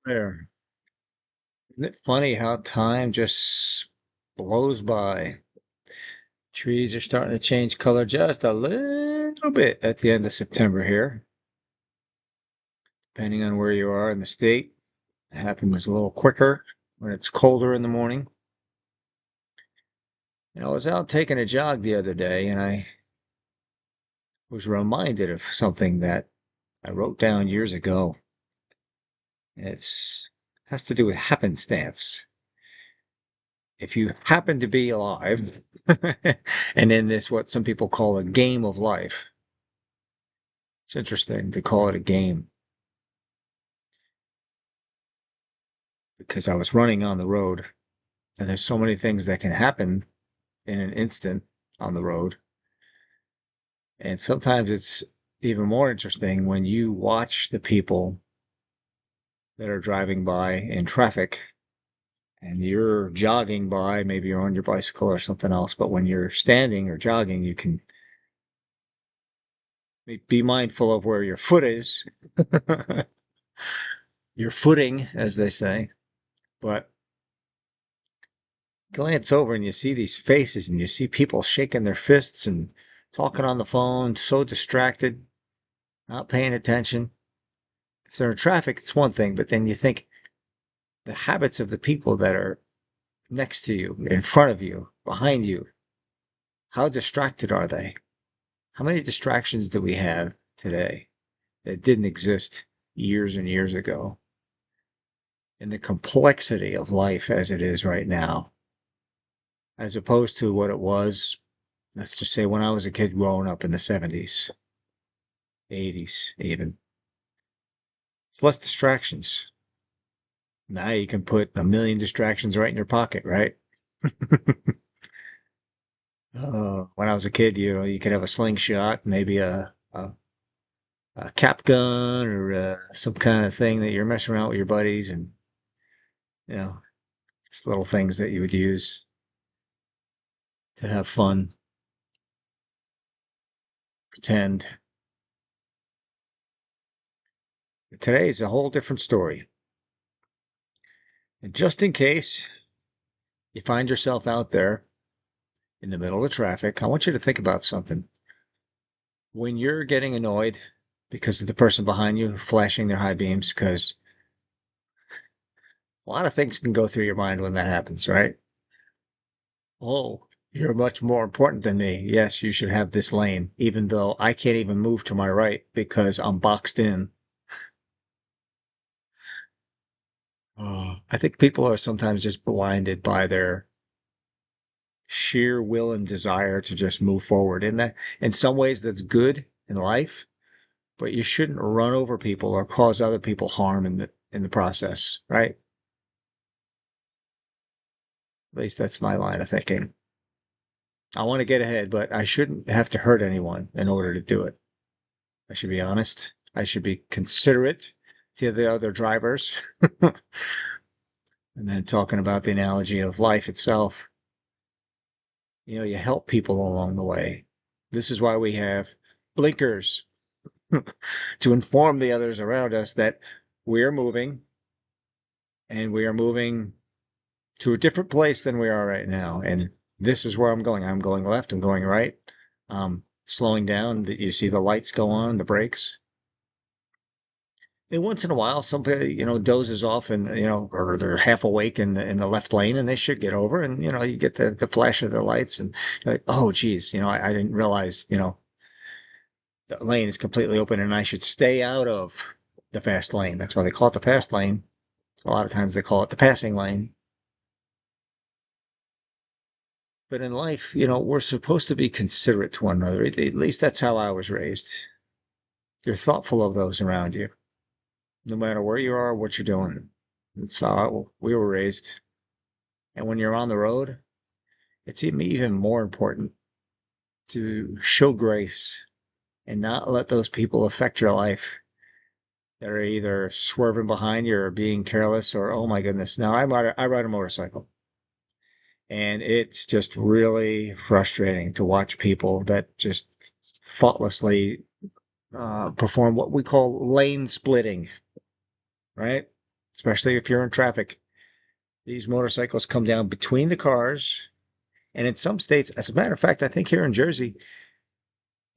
There. Isn't it funny how time just blows by? Trees are starting to change color just a little bit at the end of September here, depending on where you are in the state. It happens a little quicker when it's colder in the morning. I was out taking a jog the other day and I was reminded of something that I wrote down years ago. It's has to do with happenstance. If you happen to be alive and in this what some people call a game of life, it's interesting to call it a game because I was running on the road and there's so many things that can happen in an instant on the road. And sometimes it's even more interesting when you watch the people that are driving by in traffic and you're jogging by, maybe you're on your bicycle or something else, but when you're standing or jogging, you can be mindful of where your foot is, your footing, as they say. But glance over and you see these faces and you see people shaking their fists and talking on the phone, so distracted, not paying attention. If they're in traffic, it's one thing, but then you think the habits of the people that are next to you, in front of you, behind you, how distracted are they? How many distractions do we have today that didn't exist years and years ago? And the complexity of life as it is right now, as opposed to what it was, let's just say when I was a kid growing up in the 70s, 80s, even. It's less distractions. Now you can put a million distractions right in your pocket, right? When I was a kid, you could have a slingshot, maybe a cap gun or some kind of thing that you're messing around with your buddies and, you know, just little things that you would use to have fun, pretend. But today is a whole different story. And just in case you find yourself out there in the middle of traffic, I want you to think about something. When you're getting annoyed because of the person behind you flashing their high beams, because a lot of things can go through your mind when that happens, right? Oh, you're much more important than me. Yes, you should have this lane, even though I can't even move to my right because I'm boxed in. I think people are sometimes just blinded by their sheer will and desire to just move forward. And that, in some ways, that's good in life, but you shouldn't run over people or cause other people harm in the process, right? At least that's my line of thinking. I want to get ahead, but I shouldn't have to hurt anyone in order to do it. I should be honest. I should be considerate to the other drivers. And then talking about the analogy of life itself, you help people along the way. This is why we have blinkers to inform the others around us that we're moving and we are moving to a different place than we are right now. And this is where I'm going. I'm going left, I'm going right. Slowing down, that you see the lights go on, the brakes. And once in a while, somebody, dozes off and, or they're half awake in the left lane and they should get over. And, you get the flash of the lights and you're like, oh, geez, I didn't realize, the lane is completely open and I should stay out of the fast lane. That's why they call it the fast lane. A lot of times they call it the passing lane. But in life, we're supposed to be considerate to one another. At least that's how I was raised. You're thoughtful of those around you, no matter where you are, what you're doing. That's how we were raised. And when you're on the road, it's even more important to show grace and not let those people affect your life that are either swerving behind you or being careless or, oh my goodness. Now, I ride a motorcycle and it's just really frustrating to watch people that just thoughtlessly perform what we call lane splitting, right? especially if you're in traffic. These motorcycles come down between the cars. And in some states, as a matter of fact, I think here in Jersey,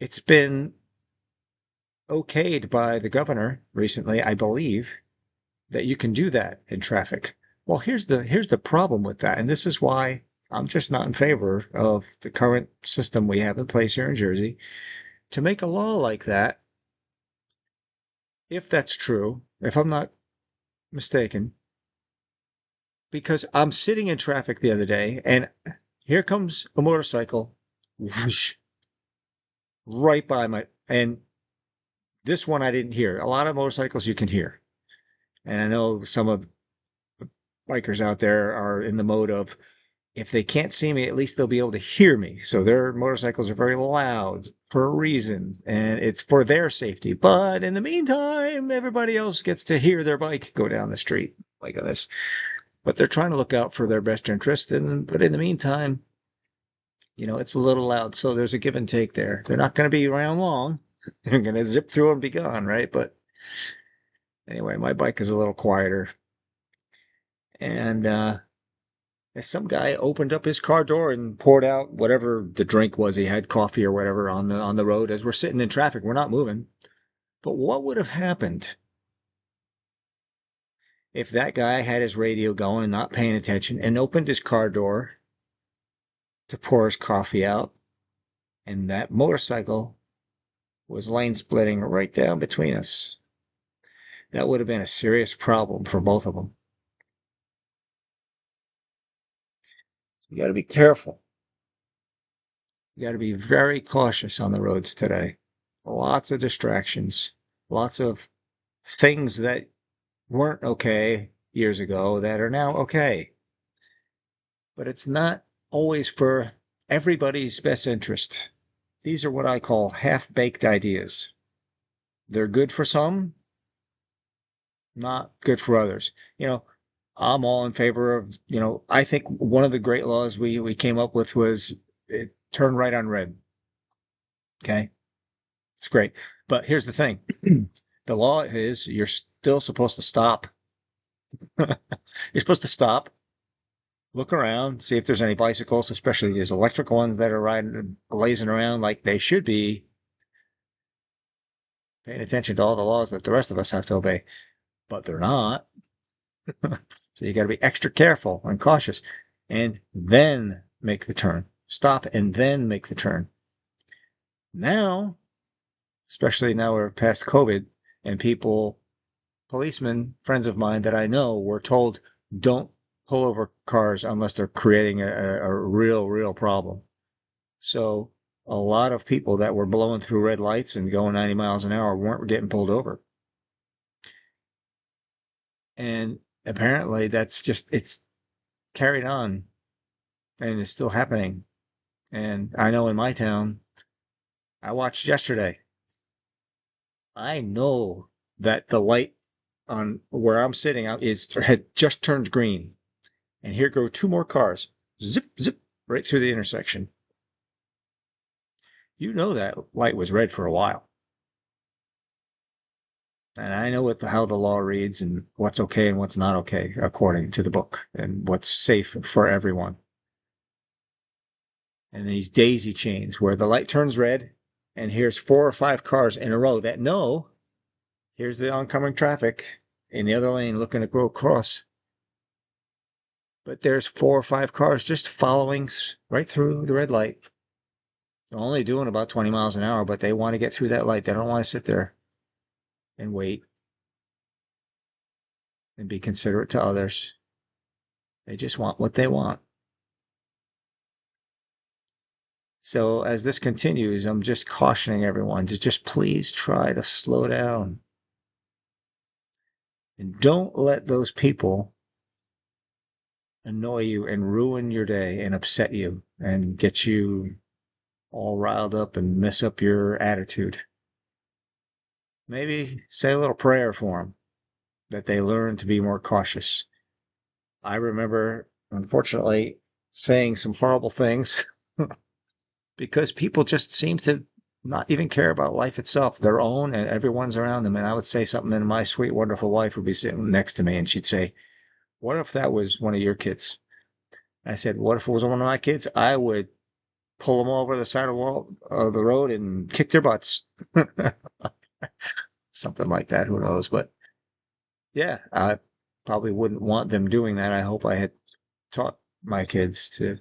it's been okayed by the governor recently, I believe, that you can do that in traffic. Well, here's the problem with that, and this is why I'm just not in favor of the current system we have in place here in Jersey. To make a law like that, if that's true, if I'm not mistaken, because I'm sitting in traffic the other day and here comes a motorcycle, whoosh, right by my, and this one I didn't hear. A lot of motorcycles you can hear. And I know some of the bikers out there are in the mode of if they can't see me, at least they'll be able to hear me. So their motorcycles are very loud for a reason, and it's for their safety. But in the meantime, everybody else gets to hear their bike go down the street like this. But they're trying to look out for their best interest. But in the meantime, it's a little loud. So there's a give and take there. They're not going to be around long. They're going to zip through and be gone, right? But anyway, my bike is a little quieter. And some guy opened up his car door and poured out whatever the drink was. He had coffee or whatever on the road as we're sitting in traffic. We're not moving. But what would have happened if that guy had his radio going, not paying attention, and opened his car door to pour his coffee out, and that motorcycle was lane splitting right down between us? That would have been a serious problem for both of them. You got to be careful. You got to be very cautious on the roads today. Lots of distractions, lots of things that weren't okay years ago that are now okay. But it's not always for everybody's best interest. These are what I call half-baked ideas. They're good for some, not good for others. I'm all in favor of, I think one of the great laws we came up with was turn right on red. Okay. It's great. But here's the thing. The law is you're still supposed to stop. You're supposed to stop, look around, see if there's any bicycles, especially these electric ones that are riding, blazing around like they should be, paying attention to all the laws that the rest of us have to obey, but they're not. So you got to be extra careful and cautious and then make the turn. Stop and then make the turn. Now, especially now we're past COVID and policemen, friends of mine that I know were told, don't pull over cars unless they're creating a real problem. So a lot of people that were blowing through red lights and going 90 miles an hour weren't getting pulled over. And apparently it's carried on and it's still happening. And I know in my town, I watched yesterday. I know that the light on where I'm sitting out had just turned green. And here go two more cars. Zip, zip, right through the intersection. You know that light was red for a while. And I know how the law reads and what's okay and what's not okay according to the book and what's safe for everyone. And these daisy chains where the light turns red and here's 4 or 5 cars in a row that know here's the oncoming traffic in the other lane looking to go across. But there's 4 or 5 cars just following right through the red light. They're only doing about 20 miles an hour, but they want to get through that light. They don't want to sit there and wait and be considerate to others. They just want what they want. So as this continues, I'm just cautioning everyone to just please try to slow down. And don't let those people annoy you and ruin your day and upset you and get you all riled up and mess up your attitude. Maybe say a little prayer for them that they learn to be more cautious. I remember, unfortunately, saying some horrible things because people just seem to not even care about life itself, their own and everyone's around them. And I would say something, and my sweet, wonderful wife would be sitting next to me, and she'd say, "What if that was one of your kids?" I said, "What if it was one of my kids? I would pull them over the side of the road and kick their butts." Something like that. Who knows? But yeah, I probably wouldn't want them doing that. I hope I had taught my kids to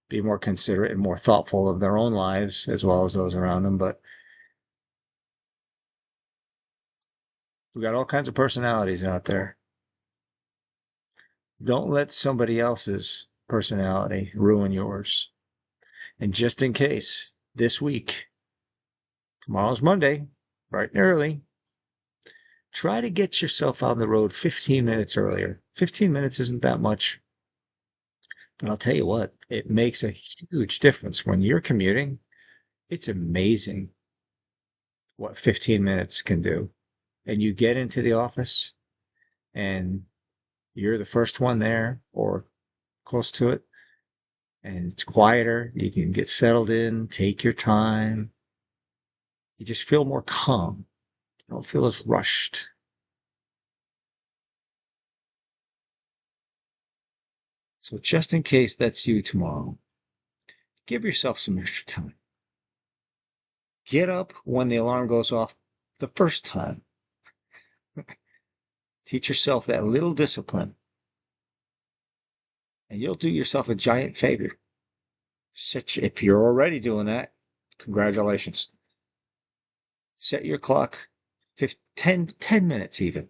be more considerate and more thoughtful of their own lives as well as those around them. But we got all kinds of personalities out there. Don't let somebody else's personality ruin yours. And just in case, this week, tomorrow's Monday, bright and early, try to get yourself on the road 15 minutes earlier. 15 minutes isn't that much, but I'll tell you what, it makes a huge difference when you're commuting. It's amazing what 15 minutes can do. And you get into the office and you're the first one there or close to it, and it's quieter. You can get settled in, take your time. You just feel more calm. You don't feel as rushed. So just in case that's you tomorrow, give yourself some extra time. Get up when the alarm goes off the first time. Teach yourself that little discipline, and you'll do yourself a giant favor. If you're already doing that, congratulations. Set your clock 10 minutes even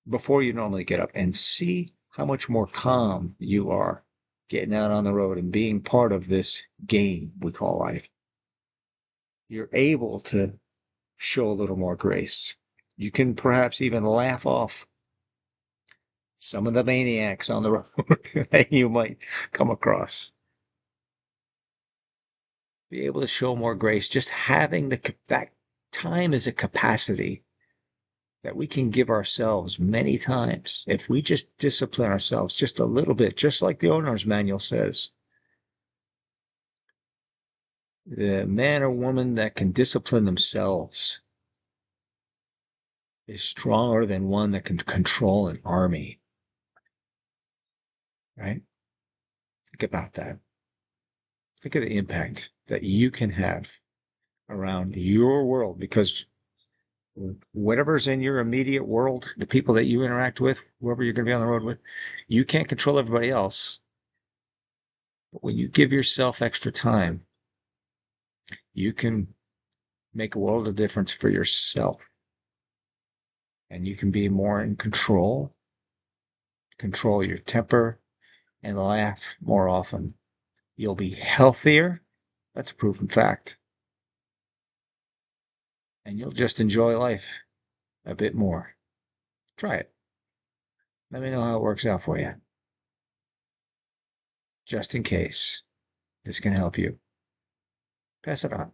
before you normally get up, and see how much more calm you are getting out on the road and being part of this game we call life. You're able to show a little more grace. You can perhaps even laugh off some of the maniacs on the road that you might come across. Be able to show more grace. Just having that time is a capacity that we can give ourselves many times if we just discipline ourselves just a little bit, just like the owner's manual says. The man or woman that can discipline themselves is stronger than one that can control an army. Right? Think about that. Think of the impact that you can have around your world, because whatever's in your immediate world, the people that you interact with, whoever you're going to be on the road with, you can't control everybody else. But when you give yourself extra time, you can make a world of difference for yourself. And you can be more in control your temper, and laugh more often. You'll be healthier. That's a proven fact. And you'll just enjoy life a bit more. Try it. Let me know how it works out for you. Just in case this can help you, pass it on.